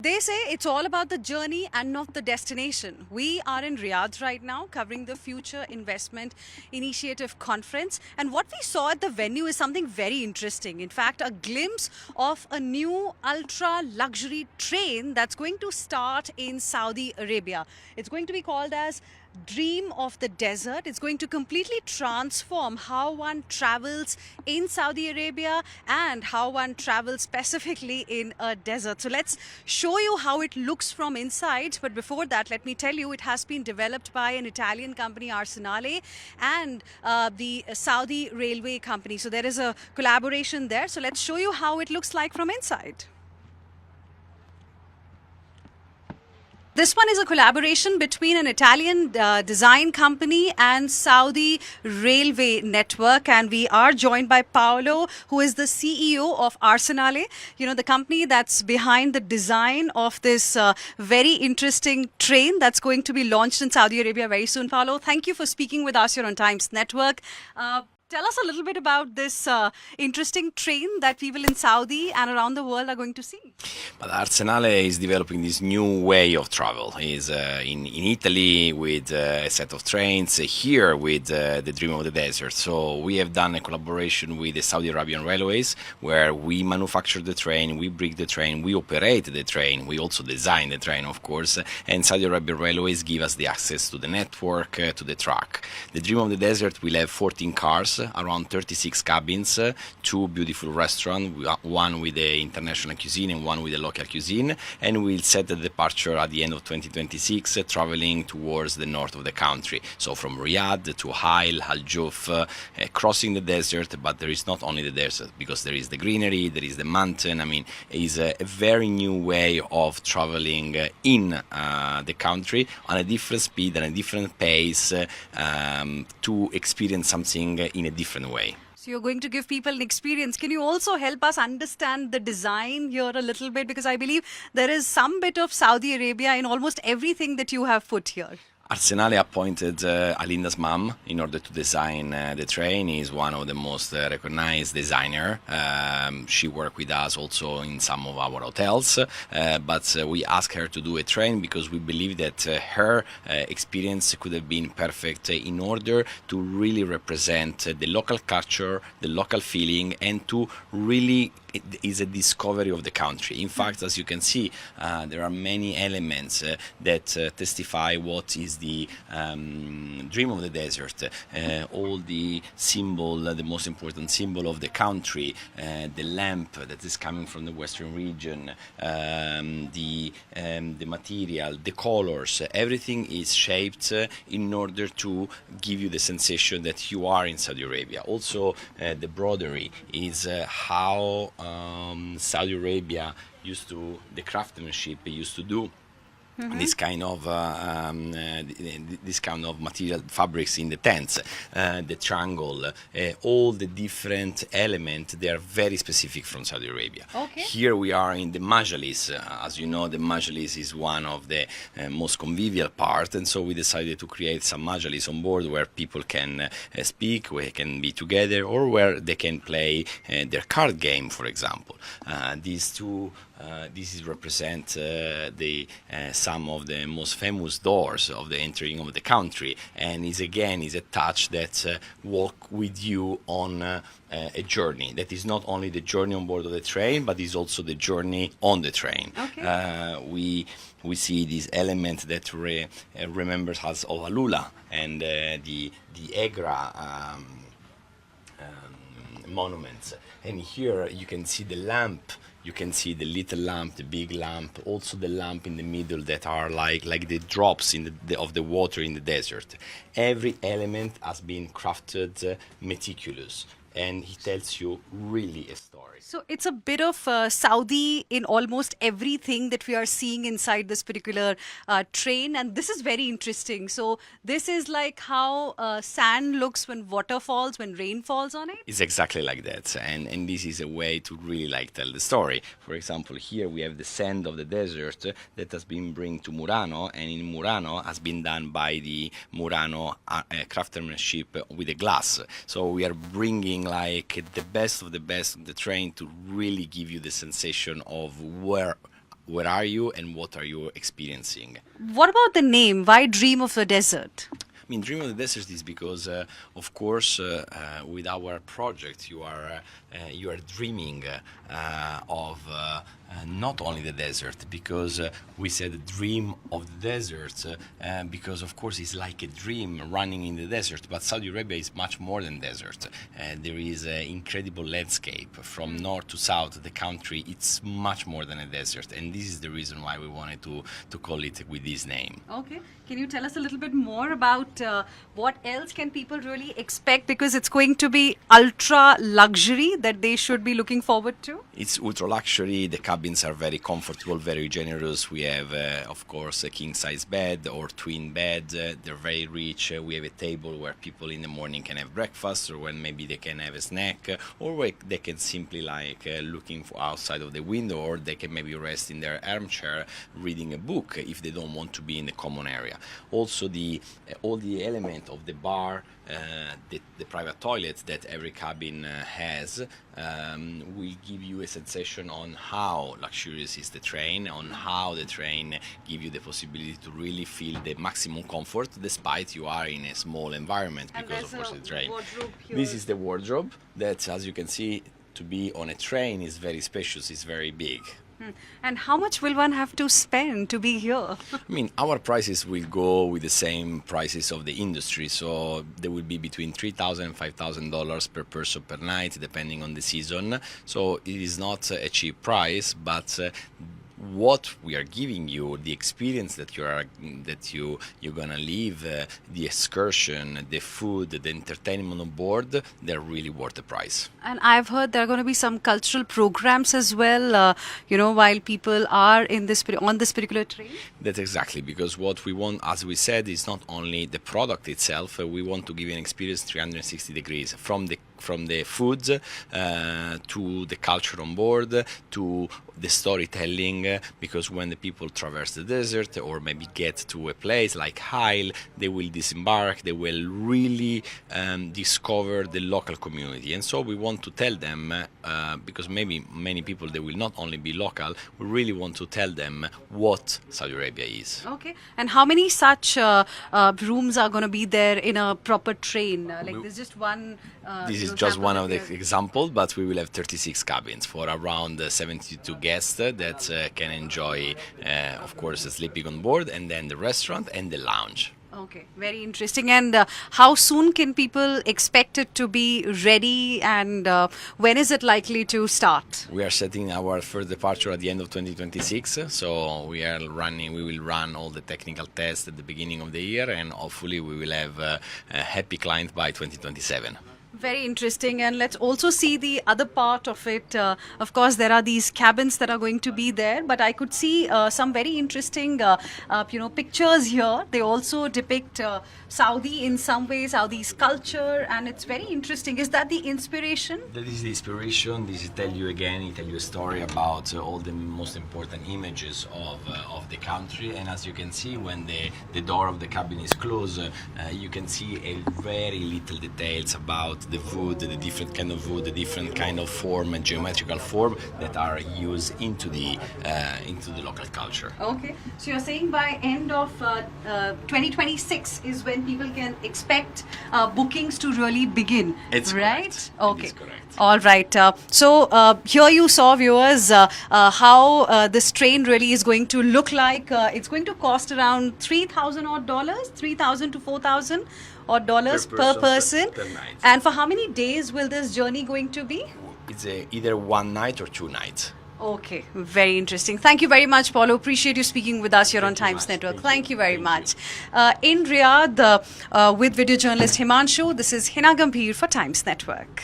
They say it's all about the journey and not the destination. We are in Riyadh right now covering the Future Investment Initiative Conference. And what we saw at the venue is something very interesting. In fact, a glimpse of a new ultra luxury train that's going to start in Saudi Arabia. It's going to be called as Dream of the Desert. It's going to completely transform how one travels in Saudi Arabia and how one travels specifically in a desert. So let's show you how it looks from inside. But before that, let me tell you, it has been developed by an Italian company, Arsenale, and the Saudi Railway Company. So there is a collaboration there. So let's show you how it looks like from inside. This one is a collaboration between an Italian design company and Saudi Railway Network. And we are joined by Paolo, who is the CEO of Arsenale, the company that's behind the design of this very interesting train that's going to be launched in Saudi Arabia very soon. Paolo, thank you for speaking with us here on Times Network. Tell us a little bit about this interesting train that people in Saudi and around the world are going to see. But Arsenale is developing this new way of travel. Is in Italy with a set of trains, here with the Dream of the Desert. So we have done a collaboration with the Saudi Arabian Railways, where we manufacture the train, we bring the train, we operate the train, we also design the train, of course, and Saudi Arabian Railways give us the access to the network, to the track. The Dream of the Desert will have 14 cars, around 36 cabins, two beautiful restaurants, one with the international cuisine and one with the local cuisine, and we'll set the departure at the end of 2026, traveling towards the north of the country. So from Riyadh to Hail, Al Jouf, crossing the desert, but there is not only the desert, because there is the greenery, there is the mountain. I mean, it's a very new way of traveling in the country on a different speed and a different pace to experience something in a different way. So you're going to give people an experience. Can you also help us understand the design here a little bit? Because I believe there is some bit of Saudi Arabia in almost everything that you have put here. Arsenale appointed Alinda's mom in order to design the train. He's one of the most recognized designer. She worked with us also in some of our hotels, but we asked her to do a train because we believe that her experience could have been perfect in order to really represent the local culture, the local feeling, and to really it is a discovery of the country. In fact, as you can see, there are many elements that testify what is the Dream of the Desert. All the symbol, the most important symbol of the country, the lamp that is coming from the western region, the material, the colors, everything is shaped in order to give you the sensation that you are in Saudi Arabia. Also, the broderie is how Saudi Arabia the craftsmanship used to do this kind of material fabrics in the tents, the triangle, all the different elements. They are very specific from Saudi Arabia. Okay. Here we are in the Majlis. As you know, the Majlis is one of the most convivial part, and so we decided to create some Majlis on board where people can speak, where they can be together, or where they can play their card game, for example. This represent some of the most famous doors of the entering of the country, and is a touch that walk with you on a journey that is not only the journey on board of the train, but is also the journey on the train. Okay. We see this element that remembers us of Alula and the Egra monuments, and here you can see the lamp. You can see the little lamp, the big lamp, also the lamp in the middle that are like the drops of the water in the desert. Every element has been crafted meticulous, and he tells you really a story. So it's a bit of Saudi in almost everything that we are seeing inside this particular train, and this is very interesting. So this is like how sand looks when water falls, when rain falls on it? It's exactly like that, and this is a way to really tell the story. For example, here we have the sand of the desert that has been brought to Murano, and in Murano has been done by the Murano craftsmanship with the glass. So we are bringing like the best of the train to really give you the sensation of where are you and what are you experiencing. What about the name? Why Dream of the Desert? I mean, Dream of the Desert is because, of course, with our project, you are dreaming of not only the desert, because we said dream of the desert, because of course it's like a dream running in the desert. But Saudi Arabia is much more than desert. There is an incredible landscape from north to south. The country, it's much more than a desert, and this is the reason why we wanted to call it with this name. Okay. Can you tell us a little bit more about what else can people really expect? Because it's going to be ultra luxury that they should be looking forward to. It's ultra luxury. The cabins are very comfortable, very generous. We have, of course, a king size bed or twin bed. They're very rich. We have a table where people in the morning can have breakfast, or when maybe they can have a snack, or where they can simply looking for outside of the window, or they can maybe rest in their armchair reading a book if they don't want to be in the common area. Also, all the element of the bar, the private toilet that every cabin has, will give you a sensation on how luxurious is the train, on how the train give you the possibility to really feel the maximum comfort despite you are in a small environment, because of course the train. This is the wardrobe that, as you can see, to be on a train is very spacious, is very big. And how much will one have to spend to be here? I mean, our prices will go with the same prices of the industry, so there will be between $3,000 and $5,000 per person per night, depending on the season. So it is not a cheap price, but what we are giving you, the experience that you're gonna live, the excursion, the food, the entertainment on board, they're really worth the price. And I've heard there are going to be some cultural programs as well, while people are in this on this particular train. That's exactly, because what we want, as we said, is not only the product itself. We want to give you an experience 360 degrees from the foods to the culture on board to the storytelling, because when the people traverse the desert or maybe get to a place like Hail, they will disembark, they will really discover the local community. And so we want to tell them, because maybe many people, they will not only be local, we really want to tell them what Saudi Arabia is. Okay. And how many such rooms are going to be there in a proper train? There's just one. This is just one of the examples, but we will have 36 cabins for around 72 guests that can enjoy, of course, sleeping on board, and then the restaurant and the lounge. Okay, very interesting. And how soon can people expect it to be ready, and when is it likely to start? We are setting our first departure at the end of 2026, so we will run all the technical tests at the beginning of the year, and hopefully we will have a happy client by 2027. Very interesting. And let's also see the other part of it. Of course, there are these cabins that are going to be there, but I could see some very interesting, pictures here. They also depict Saudi in some ways, Saudi's culture, and it's very interesting. Is that the inspiration? That is the inspiration. This is tell you a story about all the most important images of the country. And as you can see, when the door of the cabin is closed, you can see a very little details about the wood, the different kind of wood, the different kind of form and geometrical form that are used into the local culture. Okay, so you're saying by end of 2026 is when people can expect bookings to really begin. It's right. Correct. Okay. It is correct. All right. So here you saw, viewers, how this train really is going to look like. It's going to cost around $3,000 odd, $3,000 to $4,000 odd per person. Per night. And for how many days will this journey going to be? It's either one night or 2 nights. Okay, very interesting. Thank you very much, Paolo. Appreciate you speaking with us here on Times Network. Thank you very much. In Riyadh, with video journalist Himanshu, this is Heena Gambhir for Times Network.